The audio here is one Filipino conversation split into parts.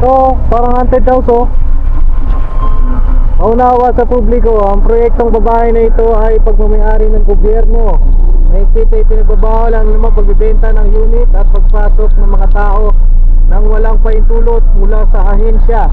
So, parang haunted house oh. Maunawa sa publiko, ang proyektong babae na ito ay pagmamayari ng gobyerno. Nakikita ay pinagbabawalan naman pagbibenta ng unit at pagpasok ng mga tao nang walang paintulot mula sa ahensya.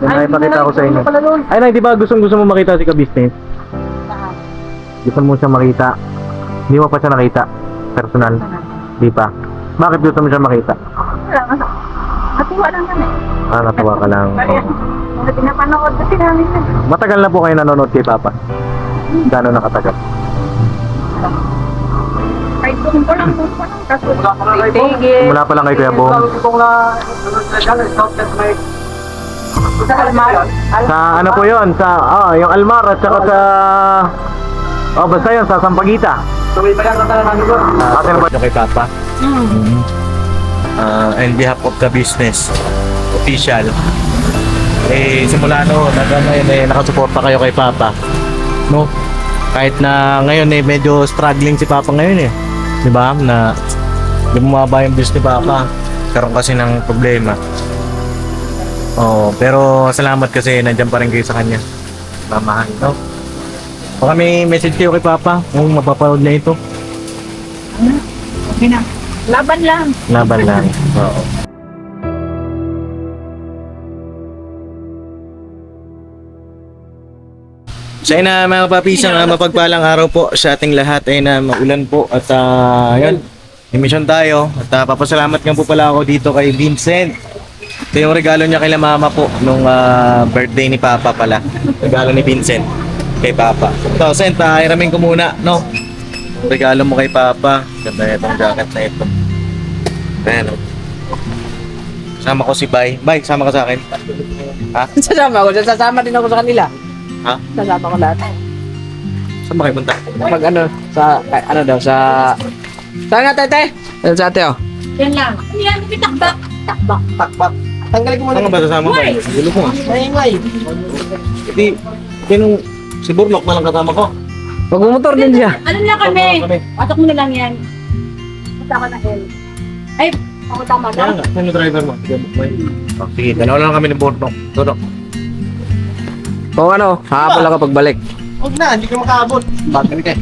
May makita ko sa inyo. Ay, Nay, di ba gusto mo makita si ka-business? Gusto mo siya makita? Hindi mo pa siya nakita? Personal? Di pa? Bakit gusto mo siya makita? Natuwa lang kami. Ah, natuwa ka lang. Mga pinapanood kasi namin na. Matagal na po kayo nanonood kay Papa? Gano'n nakatagal? Kahit doon ko lang. Kaso titigil. Mula pa lang kay Kuya Bong? Sa Almar. Sa ano po yun? Sa, yung Almar at saka sa... basta yun, sa Sampaguita. Kasi na ba yung kay Papa? On behalf of the business official, simula noon hanggang ngayon nakasuporta kayo kay Papa, no? Kahit na ngayon medyo struggling si Papa ngayon di ba? Na hindi bumaba yung business ni Papa, karoon kasi ng problema. Pero salamat kasi nandiyan pa rin kayo sa kanya, mamahan, no? Baka may message kayo kay Papa kung mapapanood na ito. Okay na. Laban lang. Laban lang. Oo. So ayun na mga papi, isang mapagpalang araw po sa ating lahat. Ayun na, maulan po at yun, emission tayo. At papasalamat nga po pala ako dito kay Vincent. Ito yung regalo niya kay mama po nung birthday ni Papa pala. Regalo ni Vincent kay Papa. So Sent, hiramin ko muna, no? Regalo mo kay Papa. Ganda itong jacket na ito. Ayan, oh. Sama ko si Bay. Bay, sama ka sa akin. Ha? Sasama ako, sasama din ako sa kanila. Ha? Sasama ko lahat. Saan ba kayo punta? Pag saan nga tete? Sa ate oh. Yan lang. Yan, takbak. Takbak. Takbak. Tanggalin ko muna. Saan ka ba sasama, Bay? Gulo mo. Maingay. Hindi, sinong si Burlok na lang kasama ko. Magmumotor din siya. Ano na kami? Patok mo na lang yan. Punta ka na L. Ay, ako tama Kaya na. nga, sino driver mo? Sige, Bay. Sige, dalawa lang kami ni Burlok. Burlok. Kung ano, hahapon lang kapag balik. Huwag na, hindi ka makaabot. Bakit ka?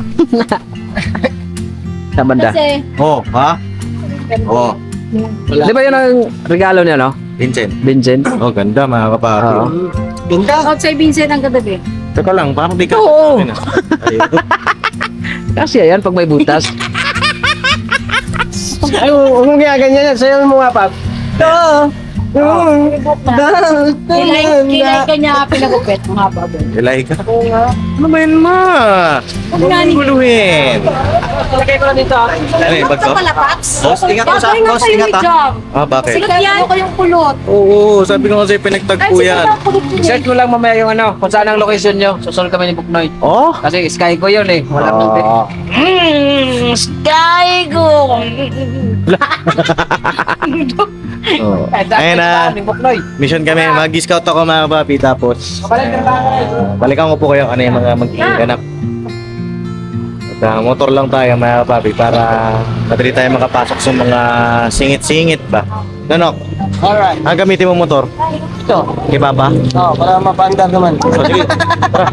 Sa banda. Kasi, Ha? Oo. Di ba yun ang regalo niya, no? Vincent. Vincent? Ganda mga kapatid. Oo. Ganda. outside Vincent ang kagabi. Teka lang, parang di ka. Oo. Ay, Kasi yan, pag may butas. Ay, huwag mong ganyan yan. Sayo mo nga, Pap. Kilay ka niya pinagupit. Mga haba doon. Ilay ka? Oo nga. Ano ba yun, ma? Huwag nga ni- guluhin. Lagay ko na dito. Ano yung bag ko? Palapaps? Boss, ingat mo sa boss, ingat ha. Bakit? Sikat yan ko yung pulot. Oo, sabi ko kasi pinagtagpo yan. Search mo lang mamaya yung ano, kung saan ang location nyo. Susunod kami ni Buknoy. Oh? Kasi Sky ko yun eh. Walang tubig. Sky go! Oh. Ayun na, Ni Buknoy. mission kami. Mag-scout ako mga papi. Tapos, balikan ko po kayo ano yung mga mag-iinganap. At motor lang tayo mga papi para madali tayo makapasok sa mga singit-singit ba. Nanok, Alright. gamitin mo motor. Ito. Kay Papa. Oh, para mapandar naman. Oh, sige. Tara.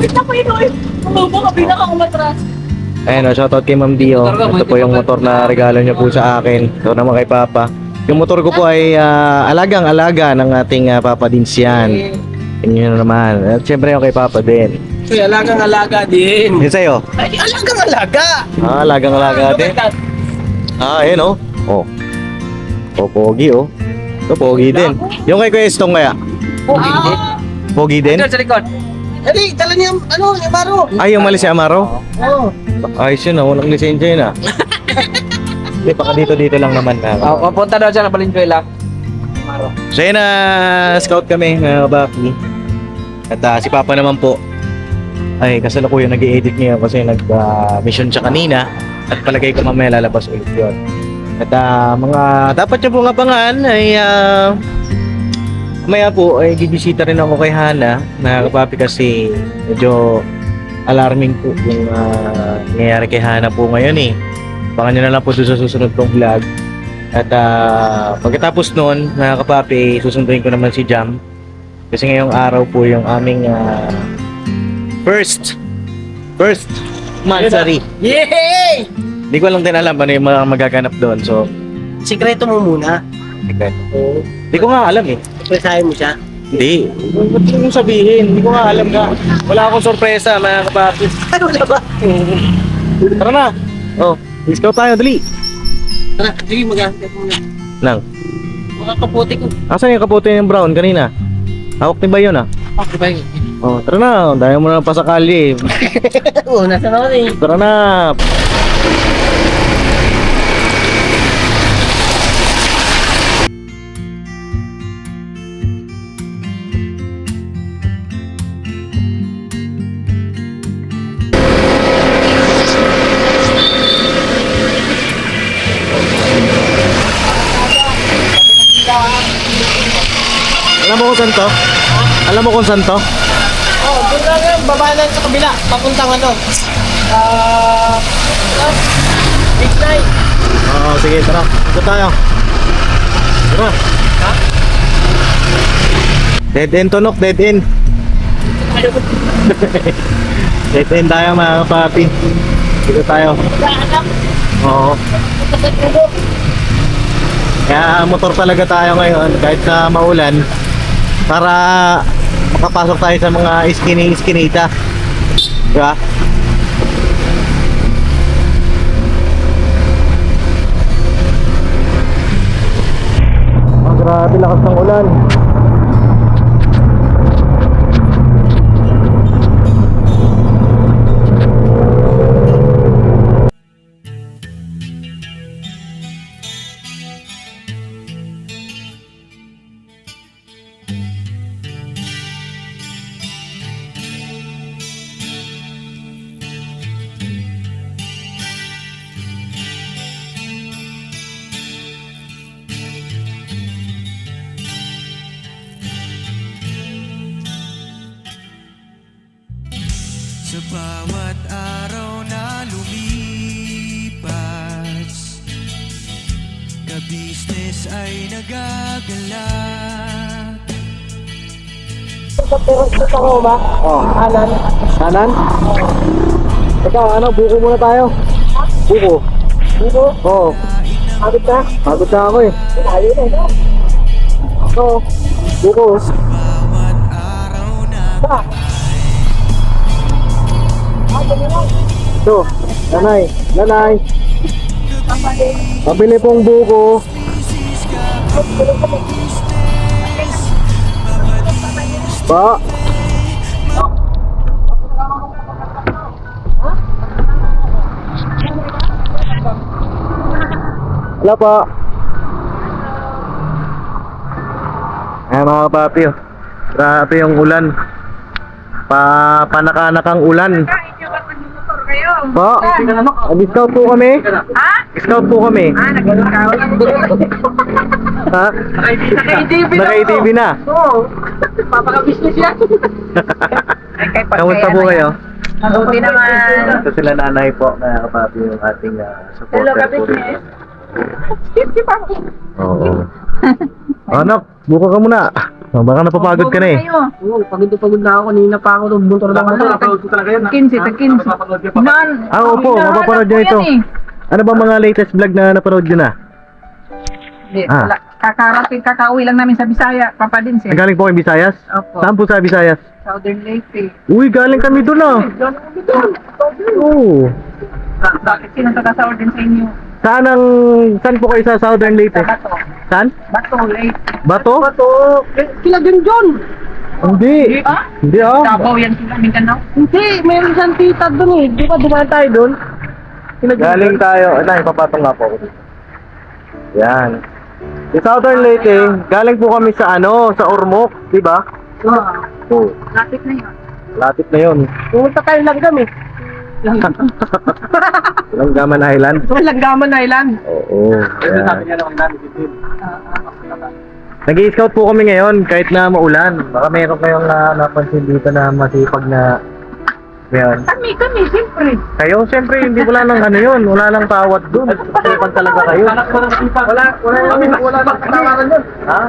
Kita ko yun oy. Umubo ka bilang ako matras. Ayun, shoutout kay Ma'am Dio. Ito po yung motor na regalo niya po sa akin. Ito naman kay Papa. Yung motor ko po ay alagang-alaga ng ating Papa Dinsyan. Yun naman. At syempre yung kay Papa din. Uy, alagang-alaga din. Yun sa'yo? Ay, alagang-alaga! Alagang-alaga din. Ayun oh. Oh. Oh, pogi oh. Ito, pogi din. Yung kay Kuya Estong kaya? Pogi din. Pogi din? Ito sa likod. Edi, dala niya, yung Amaro. Ay, yung mali si Amaro? Oo. Ayos yun, walang lisensya yun ah. Hindi, baka dito lang naman na. Papunta daw siya ng Valenzuela. Maro. So yun na, scout kami mga kabaki. At si Papa naman po, ay kasalukuyan nag-i-edit ngayon kasi nag-mission siya kanina. At palagay ko mamaya lalabas ulit yun. At mga dapat niyo pong abangan ay maya po ay bibisita rin ako kay Hana mga kapapi kasi medyo alarming po yung nangyayari kay Hana po ngayon eh. Abangan nyo na lang po doon sa susunod kong vlog. At pagkatapos nun mga kapapi, susunduin ko naman si Jam kasi ngayong araw po yung aming first mansari. Yay! Hindi ko lang din alam ano yung mga magaganap doon. So, Sikreto mo muna. hindi ko nga alam eh. Presahin mo siya. Hindi. Ba't yung sabihin? Hindi ko nga alam nga. Wala akong sorpresa mga kapatid. Ano na ba? Tara na. Oh, scout tayo, dali. Tara, sige, mag-aantay mo na. Nang. Makakaputi ko. Asan yung kapote yung brown kanina? Hawak ni ba yun ah? Okay ba yun? Oh, tara na. Dahil mo na pa sa kalye. Oo, nasa na rin. Tara na. Alam mo kung saan to? Alam mo kung saan to? Oo, doon lang yung baba na sa kabila. Papuntang Big Nine. Oo, sige, tara. Ito tayo. Tara. Ha? Dead end to, Nok. Dead end. Dead end tayo, mga kapapi. Dito tayo. Oo. Kaya motor talaga tayo ngayon kahit sa maulan para makapasok tayo sa mga iskinita. Diba? Oh, grabe lakas ng ulan. Sa bawat araw na lumipas, ka-business ay nagagalak. Kanan? Ikaw, ano? Buko muna tayo. Buko? Buko? Oo. Pagod ka? Pagod na ako eh. Layo na ito. Ito, buko. Bawat araw na Ito, nanay. Nanay. Pabili pong buko. Pa. Wala pa. Ayan mga papi, oh. Grabe yung ulan. Panakanakang ulan. Po, nag-scout po kami. Ha? Scout po kami. Nag-scout? Ha? Naka-ATV na. Oo. Papaka-business yan. Kamusta po kayo? Mabuti naman. Ito sila nanay po, mga kapapi, yung ating supporter Hello, po ka-business. rito. Oo. Anak, buka ka muna. Baka napapagod ka na eh. Oo, pagod na ako. Kanina pa ako. Buntor na ako. Napapagod ko talaga yan. 15. Opo, mapapanood nyo ito. Ano ba mga latest vlog na napanood nyo na? Ah. Kakauwi lang namin sa Bisaya, Papa din siya. Galing po kayo Visayas? Opo. Saan po sa Visayas? Southern Leyte. Uy, galing kami doon ah. Oo. Bakit sino taga-Southern sa inyo? Saan po kayo sa Southern Leyte? Bato. Saan? Bato, Leyte. Bato? Bato. Kila din John. Hindi. Ah? Hindi ah. Davao yan sa Mindanao. Hindi, meron siyang tita dun eh. Di ba dumaan tayo dun? Galing tayo. Ito, ipapatong nga po. Yan. Sa Southern Leyte, galing po kami sa sa Ormoc, di ba? Oo. Oo. Lapit na yun. Lapit na yun. Pumunta tayo lang kami. Langgaman Island. Langgaman Island. Oo. Ayan. niya naman namin dito. Nag-i-scout po kami ngayon kahit na maulan. Baka meron kayong napansin dito na masipag na ngayon. Kami, siyempre. Kayo, siyempre, hindi wala nang yun. Wala nang tawad dun. Masipag talaga kayo. Wala nang katawaran dun. Ha?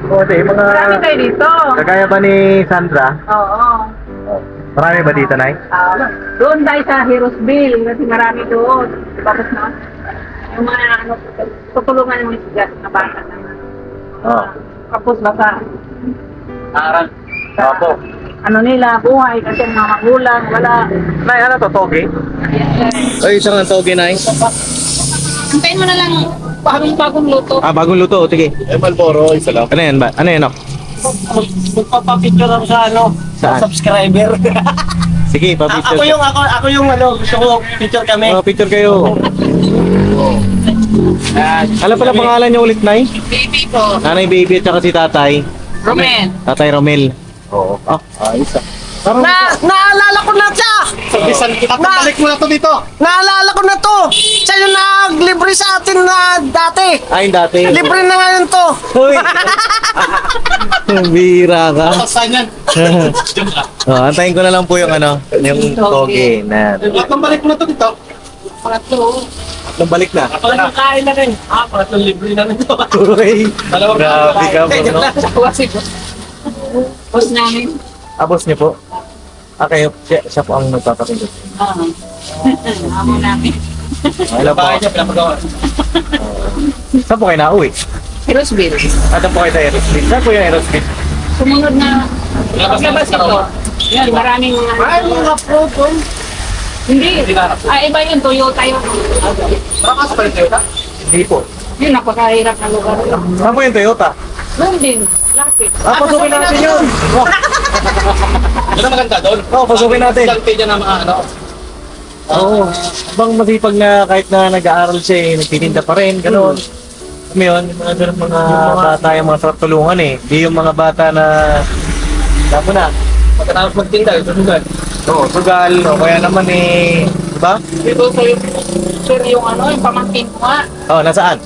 O, di, mga... Marami kayo dito. Kagaya ba ni Sandra? Oo. Marami ba dito, Nay? Doon tayo sa Heroesville kasi marami doon. Tapos na, yung mga tutulungan ng mga sigat na bata na Oo. kapos basa. Aral. Opo. Ano nila, buhay kasi ang mga magulang, wala. Nay, ano to, toge? Ay, isang ang toge, Nay. Antayin mo na lang bagong luto. Bagong luto. Sige. Malboro, isa lang. Ano yan ba? Ano yan, Magpapapicture ako sa Saan? subscriber. Sige, pa-picture. ako yung gusto ko picture kami. Picture kayo. Ano pala pangalan niyo ulit, Nay? Baby ko, Nanay Baby at saka si Tatay. Romen. Tatay Romel. Oo. Ayos ah. Naalala ko na siya! Sabisan kita. Balik mo na to dito. Naalala ko na to! Siya yung naglibre sa atin na dati! Ay, dati. Libre na ngayon to! Hoy! Bira ka. Saan yan? Antayin ko na lang po yung yung toge na. Balik mo na to dito. Pangatlo. Nung balik na. Palang kain na rin. Palang libre na rin to. Uy! Grabe ka po, no? Boss namin. Boss niyo po? Kayo, siya po ang magpapakindot. Oo. Amo namin. Hello po. Bahay niya, pinapagawa. Saan po kayo nauwi? Heroesville. Saan po kayo sa Aerosmith? Saan po yung Aerosmith? Sumunod na paglabas ito. Yan, maraming mga photo. Hindi. Iba yung Toyota yun. Saan pa rin tayo? Hindi po. Yun, napakahirap na lugar. Saan po yung Toyota? Doon din. Lapit. Pasukin natin yun! Ano maganda doon? Pasukin natin. Social media na mga Oo. Bang masipag na kahit na nag-aaral siya, nagtitinda pa rin, gano'n. Yun, yung mga ganun mga bata yung mga sarap tulungan eh. Hindi yung mga bata na, sabi na, pagkatapos magtinda, susugan. sugal, o kaya naman diba? Dito sa yung sir, yung yung pamangkin ko nga. Nasaan?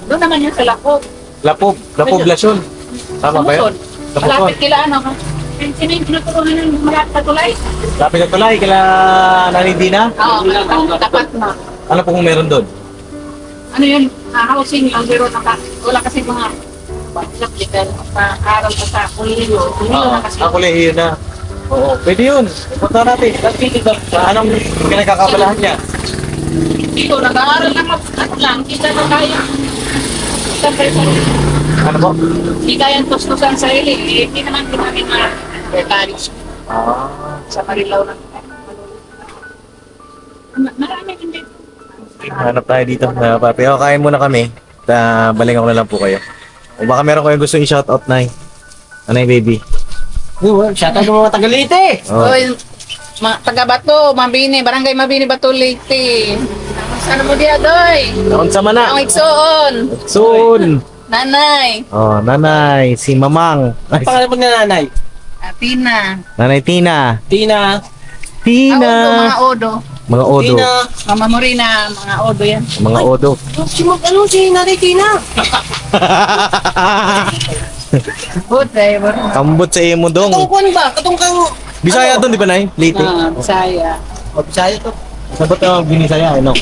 Doon naman yun sa Lakog. Lapoblasyon. Tama ba yun? Malapit kila sino yung tinuturunan ng malapit na tulay? Lapit na tulay, kila Nanay Dina. Oo, tapat na. Ano po kung meron doon? Ano yun? Housing, ang biro na wala kasi mga subject pa-aral pa sa kuliyo. Kuliyo na kasi. Kolehiyo na. Oo, pwede yun. Punta natin. Anong pinagkakabalahan niya? Dito, nag-aaral na lang. Kita na kaya. Siyempre, Ano po? hindi kayang tustusan sa ili. Hindi naman namin college sa Marilaw na. Marami hindi. Hanap tayo dito. Papi, kain muna kami. Balikan ko na lang po kayo. O baka meron kayong gusto i-shoutout, Nay. Anay, baby. Shoutout ng mga Tagalite! Oh. Oy, taga-Bato, Mabini, Barangay Mabini, Bato, Leyte. Ano mo diya, doy? Naon sa mana? Ang igsoon. Soon. Nanay. Nanay. Si Mamang. Ay, Pangalan mo na nanay? Atina. Nanay Tina. Tina. Tina. Mga Odo. Mga Odo. Tina. Mama Morina, mga Odo yan. Mga Odo. Si Nanay Tina? Good driver. Kambot sa imo dong. Katungkuan ba? Katungkang... Bisaya doon, di ba, Nay? Leyte. Saya. Bisaya to. Sabot ang binisaya, ano?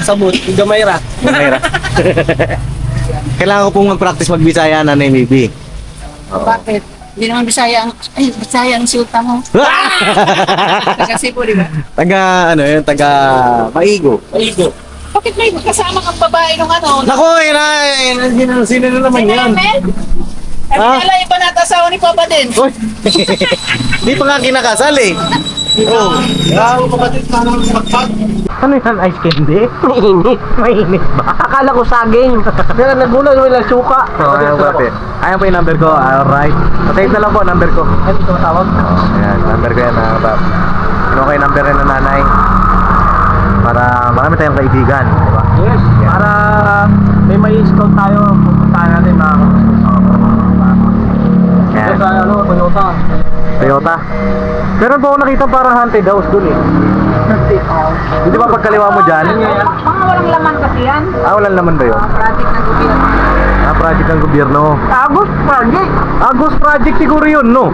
Sabot. Gamayra. Mahira. Kailangan ko pong mag-practice mag-Bisaya, Nanay, baby. Bakit? Hindi naman Bisaya ang silta mo. Kasi po, di ba? Taga, taga Maigo. Maigo. Bakit may kasama kang babae nung Nako, sino na naman yan? Sabi nila, iba nata asawa ni Papa din. Uy, di pa nga kinakasal eh. Oh, ano yan? Ice candy? Mainit. Mainit ba? Akala ko saging. Pero nagulat mo lang suka. Oh, ayan po, ayan po yung number ko. Alright. Patay na lang po number ko. Ay, ito tawag. Ayan, number ko yan mga pap. Okay, number rin ng nanay. Para marami tayong kaibigan, di ba? Yes. Para may scout tayo, pupuntahan natin mga Ayan. sa Toyota. Toyota. Meron po ako nakita parang haunted house dun eh. Hindi ba pagkaliwa mo dyan? Mga walang laman kasi yan. Walang naman ba yun? Project ng gobyerno. Project ng gobyerno. Agos Project. Ghost project siguro yun, no?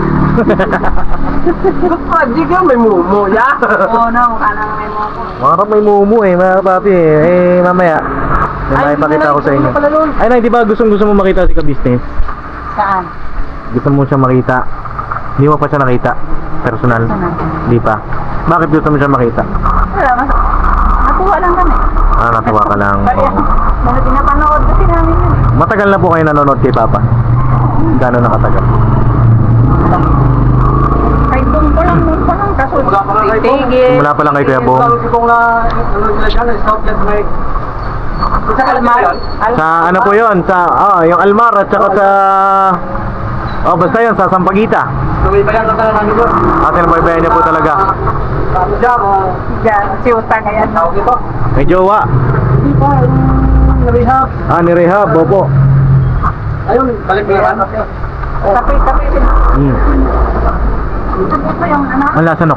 Agos Project yan, may mumo. Yeah. Oo, no. Anong may mo ko. Marap may mumu eh, mga papi eh. Mamaya. May makipakita ko sa inyo. Ay, na, di ba gusto mo makita si ka-business? Saan? Gusto mo siya makita? Hindi mo pa siya nakita? Personal? Hindi pa. Bakit gusto mo siya makita? Wala, natuwa lang kami. Natuwa ka lang. Oo. Dahil pinapanood kasi namin yun. Matagal na po kayo nanonood kay Papa? Gano'n nakatagal? Kay Bong ko lang, nung pa lang. Kaso, tigil. Simula pa lang kay Kuya Bong. Kung na, ano nila dyan, scout yan, may... Sa Almar. Sa ano po yun? Sa, yung Almar at saka sa... basta yun, sa Sampaguita. Tuloy pa yan na talaga namin doon. Sinubaybayan niya po talaga. Ano siya, Diyan, si Utang ngayon. tawag ito. May jowa. Hindi pa, na-rehab. Ni-rehab, opo. Ayun, balik mo yan. Tapi, Hmm. ano pa yung anak? Ang lasa, no?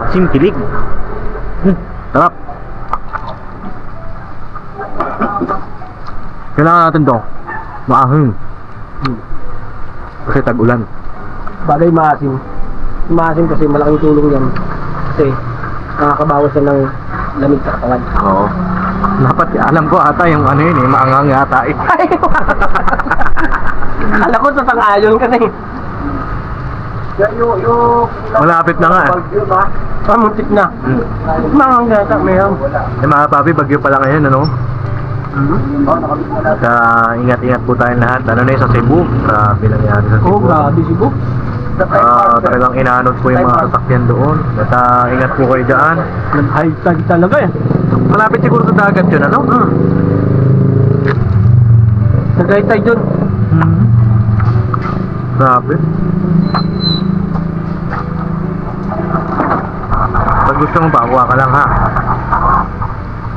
Asim, kilig. Sarap. Kailangan natin to. Maahing. Kasi tag-ulan. Bagay maasim. Maasim kasi malaking tulong yan. Kasi nakakabawas yan ng lamig sa katawan. Oo. Dapat, alam ko ata yung ano yun eh, maangang yata eh. Alam ko sa sang-ayon ka na eh. Malapit na nga eh. Bagyo ba? Muntik na. Hmm. Mga gata, mayroon. Mga papi, bagyo pa lang ngayon, ano? At ingat-ingat po tayong lahat. Ano na yun sa Cebu? Grabe nangyari sa Cebu. Oo, grabe Cebu. Talagang inanod po yung mga sasakyan doon. At ingat po kayo dyan. Nag-high tag talaga eh. Malapit siguro sa dagat yun, ano? Nag-high tag yun. Grabe. Pag gusto mo pa, kuha ka lang ha.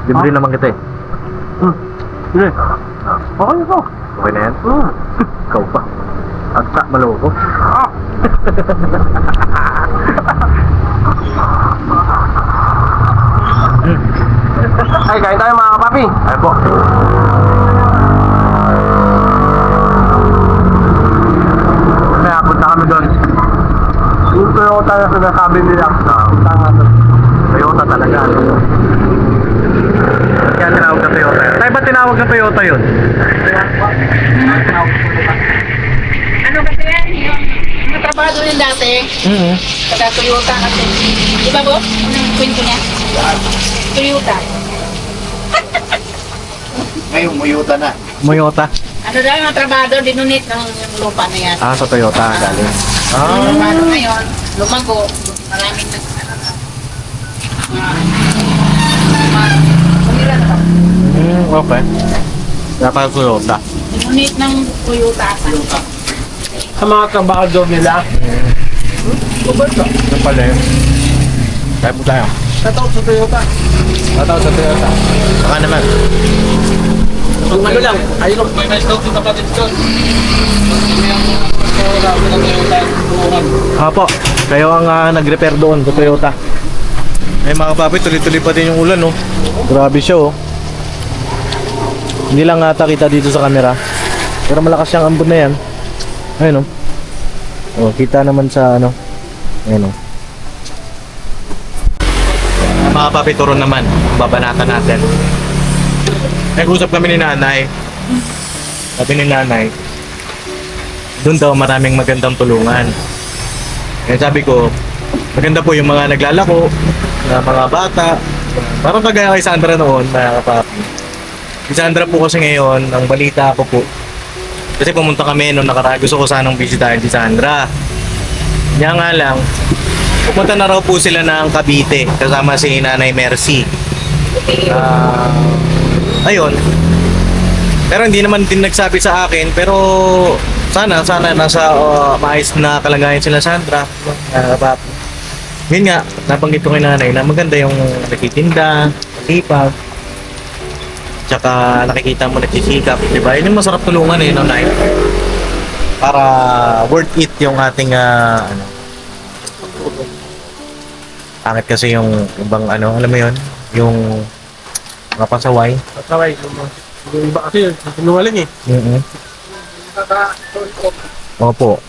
Libre naman kita eh. Sige. Okay ako. Okay na yan? Ikaw pa. Agsa, maloko. Ay, kain tayo mga kapapi. Ay po. Kaya punta kami doon. Yung Toyota na sinasabi nila. Tanga to. Toyota talaga. Kaya tinawag na Toyota yun. Tayo ba tinawag na Toyota yun? Ano kasi yan? Yung trabaho din dati. Sa Toyota kasi. Di ba, boss? Anong kwento niya? Toyota. Ngayon, muyuta na. Toyota. Ano daw yung mga trabado, dinunit ng lupa na yan. Sa Toyota galing. Yung trabado ngayon, lumago, maraming nag, ano na, kumira na ba? Okay. Dapat Toyota. Dinunit ng Toyota. Sa mga trabahador nila. Ano pala yun? Kaya po tayo. Shoutout sa Toyota. Shoutout sa Toyota. Baka naman. Kung ano lang, ayun may scout sa kapatid ko. Apo, kayo ang nag-repair doon sa Toyota. Eh mga papi, tuloy-tuloy pa din yung ulan, no? Grabe siya, oh. Hindi lang ata kita dito sa camera. Pero malakas siyang ambon na yan. Ayun, oh. Oh, kita naman sa ano. Ayun, oh. Mga papi, turon naman. Babanatan natin. Nag-usap kami ni nanay. Sabi ni nanay, doon daw maraming magandang tulungan. Kaya sabi ko, maganda po yung mga naglalako, na mga bata. Parang kagaya kay Sandra noon, mga kapapi. Si Sandra po kasi ngayon, ang balita ko po, Kasi pumunta kami nung nakaraan. Gusto ko sanang bisitahin si Sandra. Kaya nga lang, pupunta na raw po sila ng Cavite kasama si Nanay Mercy. Ayun. Pero hindi naman din nagsabi sa akin. Pero sana nasa maayos na kalagayan sila Sandra. Yun nga, nabanggit ko kay nanay na maganda yung nagtitinda, sipag. Tsaka nakikita mo nagsisikap, di ba? Yun yung masarap tulungan eh, no, Nay? Para worth it yung ating, ano. Pangit kasi yung ibang, ano, alam mo yun? Yung mga pasaway. Pasaway. Yung iba kasi, sinungaling eh. Opo.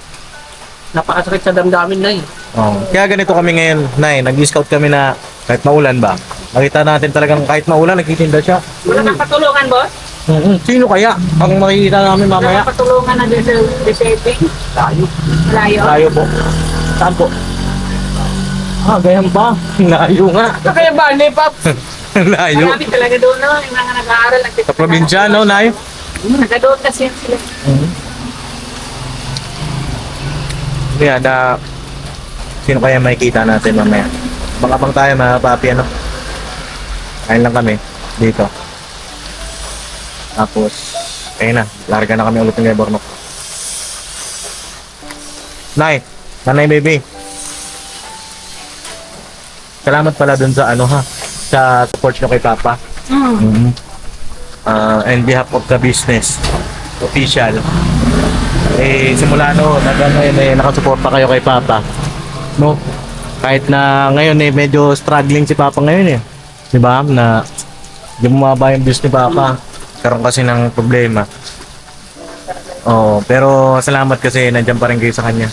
Napakasakit sa damdamin na eh. Oh. Kaya ganito kami ngayon, Nay. Nag-scout kami na kahit maulan ba, makita natin talagang kahit maulan, nagtitinda siya. Wala kang patulungan, boss? Sino kaya ang makikita namin Wala mamaya? kang patulungan na din sa receiving? Layo. Malayo? Layo po. Saan po? Ganyan ba? Layo nga. Kaya ba, Nepap? Layo. Marami talaga doon, no? Yung mga nag-aaral. Sa probinsya, no, Nay? Nag-doon kasi yan sila. Kaya na sino kaya makikita natin mamaya? Abang-abang tayo mga papi, ano? Kain lang kami dito. Tapos, ayun na, larga na kami ulit ng Bornok. Nanay baby. Salamat pala dun sa ano ha, sa support nyo kay Papa. And behalf of the business official. Simula nakasuporta kayo kay Papa. No? Kahit na ngayon medyo struggling si Papa ngayon eh. 'Di ba? Na hindi bumaba yung business ni Papa. Karoon kasi ng problema. Pero salamat kasi nandiyan pa rin kayo sa kanya.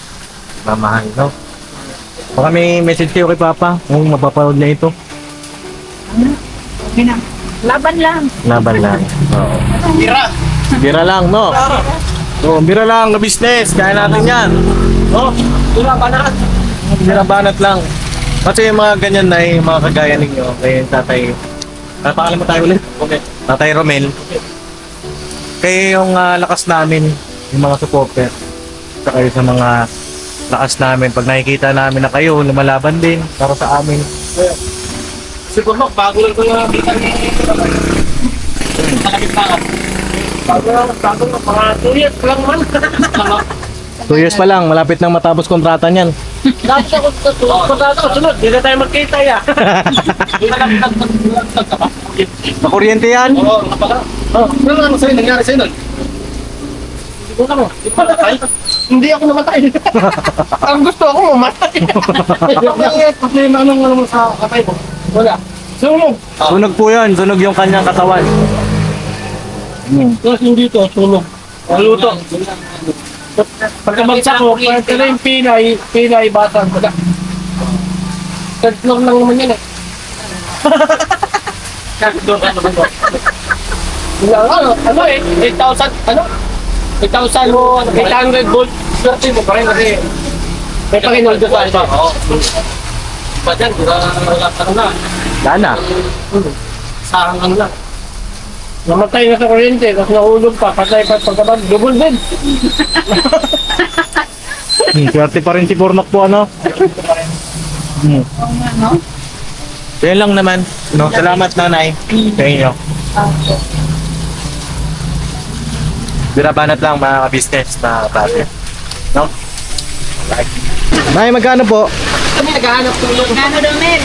Mamahal, no? Baka may message kayo kay Papa kung mapapanood na ito. Okay na. Laban lang. Laban lang. Oo. Bira lang, no? Bira lang na business. Kaya natin yan. No? Bira banat lang. Kasi yung mga ganyan na yung mga kagaya ninyo, kay tatay. Pangalan mo tayo ulit? Okay. Tatay Romel. Kaya yung lakas namin, yung mga supporter. Sa kayo sa mga lakas namin. Pag nakikita namin na kayo, lumalaban din para sa amin. Siguro, bago lang ko yung kita ni Bago lang, mga 2 years lang man. 2 years pa lang, malapit nang matapos kontrata niyan. Dapat ako sunod, hindi na tayo magkita ya. Makuryente yan? Oo, napaka. Ano naman sa'yo, nangyari sa'yo nun? Hindi ko lang, hindi ako namatay. Ang gusto ako mamatay. Kasi anong sa katay mo? Wala. Sunog. Sunog po yun, sunog yung kanyang katawan. Tapos yung dito, sunog. Maluto. Pagkabagsak ko, pagka na yung Pinay, batang, wala. Tatlong lang naman yan eh. Ano eh, 8,000, ano? 8,800 volt. Swerte mo pa rin kasi may Panginoon Diyos tayo. Oo. Ba dyan, wala na. Lana. Sarang lang lang. Namatay na sa kuryente, tapos nahulog pa, patay pa pagkabag, double din. Swerte pa rin si Bornok po, ano? No? Yan lang naman. No? Salamat, nanay. Sa inyo. Birabanat lang mga business na pati. No? Nay, magkano po? Kami naghahanap tulong. Ano daw, Mel?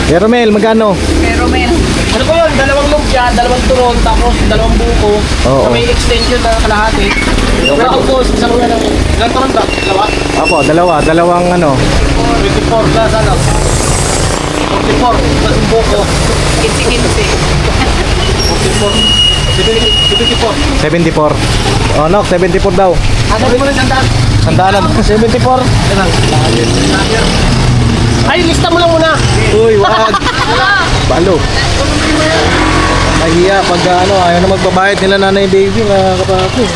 Romel, magkano? Pero, Mel. Ano po yun? Dalawang lumpia, dalawang turon, tapos dalawang buko. Oo. Na may extension na kalahati. Tapos isang ilang turon ba? Dalawa? Dalawang ano. 24 plus ano? 44 plus yung buko. 15-15. 74. Oh, no, 74 daw. Sabi mo na sandaan. Sandalan. 74. Ay, lista mo lang muna. Uy, wag. Balo. Nahiya pag ano, ayaw na magbabayad nila nanay baby, mga kapatid.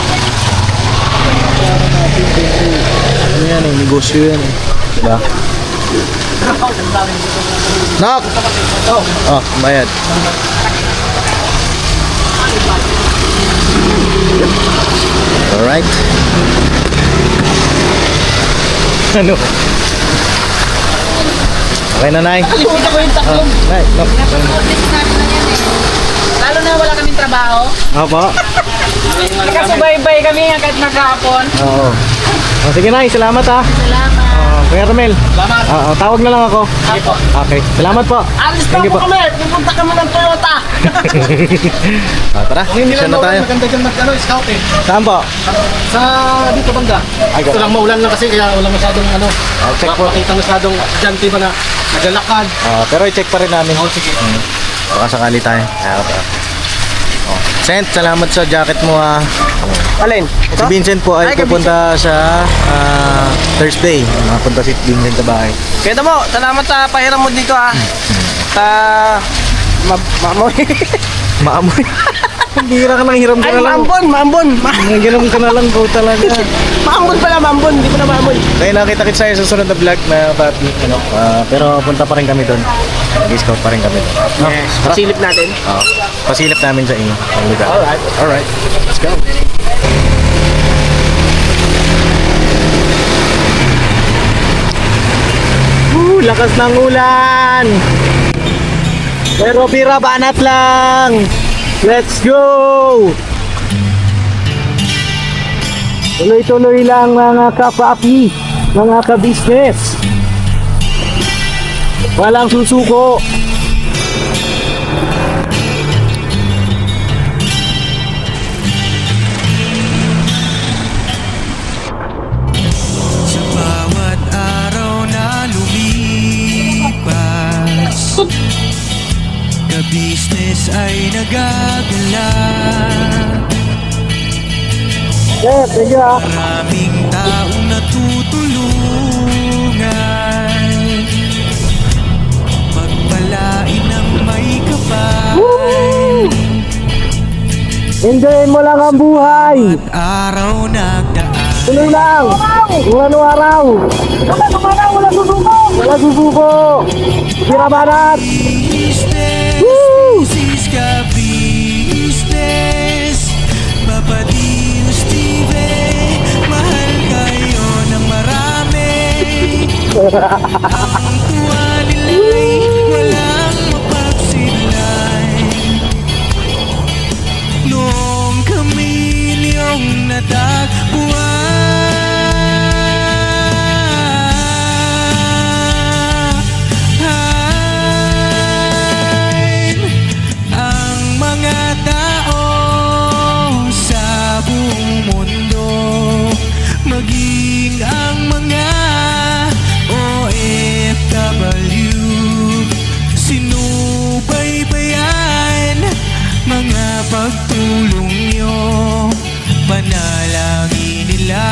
Ano yan eh, negosyo yan eh. Diba? Nak! Oh, bayad. Alright. Ano? Okay na, Nay. Kalimutan ko yung tatlong. Nay, no. This namin na yan eh. Lalo na wala kaming trabaho. Opo. Nakasubaybay kami kahit maghapon. Oo. Oh, sige, Nay. Salamat, ha. Salamat. Kuya Romel. Salamat. Tawag na lang ako. Okay. Salamat po. Alis Thank you po. kami. Pupunta kami ng Toyota. Tara, Hindi mission lang na tayo. maganda dyan scout eh. Saan po? Sa dito banda. Ay, Ito lang maulan lang kasi kaya wala masyadong check po. makita masyadong dyan ba na naglalakad. Pero i-check pa rin namin. Sige. Baka sakali tayo. Sent, salamat sa jacket mo, ha. Alin? Si Vincent po ay pupunta sa Thursday. Mapunta si Vincent sa bahay. Kaya mo, salamat sa pahiram mo dito ha. Maamoy. Maamoy. Bira ka nang hiram ka Ay, na lang. maambon. Hiram ka na lang po talaga. Maambon pala, maambon. Hindi ko na maamoy. Kaya nakita-kits tayo sa sunod na vlog na papi. Pero punta pa rin kami doon. Nag-scout pa rin kami doon. Yes. Pasilip natin. Pasilip namin sa inyo. Ang lugar. Alright. Let's go. Lakas ng ulan! Pero bira banat lang! Let's go! Tuloy-tuloy lang mga kapapi, mga ka-business. Walang susuko. Sa bawat araw na lumipas, ka-business ay nagagala. Yeah, thank you, ah. Maraming taong natutulungan, magpalain ng may kapal. Enjoyin mo lang ang buhay. At araw nagdaan, Tuloy lang. Kung ano araw. Wala susuko. Bira banat. business, business ka business. Papadino Steve, mahal kayo ng marami. Ang tuwa nila'y walang mapagsilay. Noong kami niyong natagpuan, ang mga tao sa buong mundo, maging ang mga OFW, sinubaybayan mga pagtulong nyo, panalangin nila,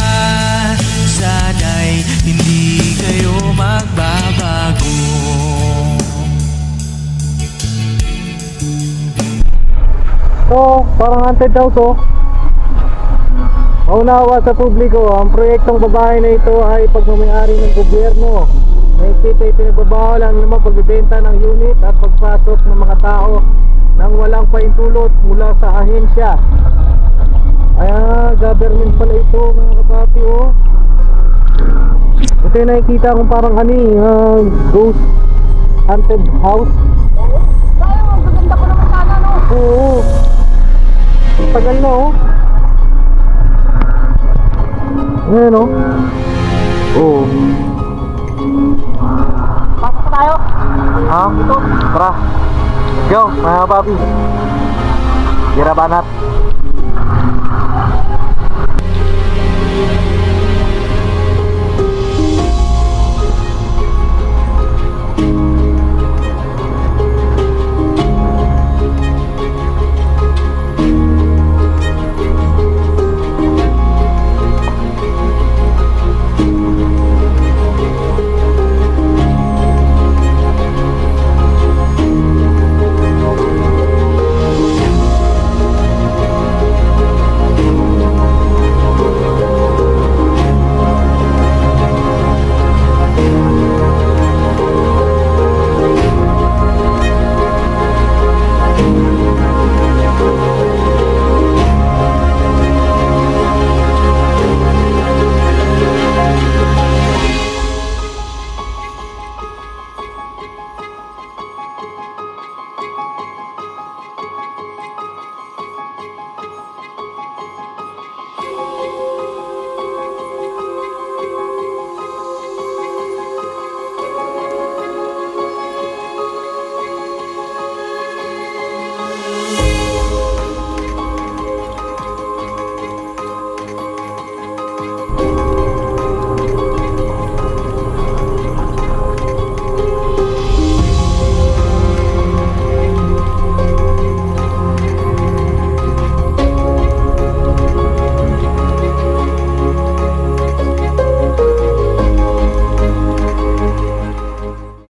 sana'y hindi kayo magbabago. So, parang haunted house, oh. Paunawa sa publiko, ang proyektong babae na ito ay pagmamayari ng gobyerno. May kita ay pinagbabawal ang naman pagbibenta ng unit at pagpasok ng mga tao nang walang paintulot mula sa ahensya. Ay, government pala ito, mga kapapi, oh. Ito yung nakikita kong parang ghost haunted house. Magaganda ko naman sana, no? Oo. Tagal na, oh. Ayan, oh. Oo. Pasok tayo. Ha? Tara. Let's go, mga papi. Gira banat.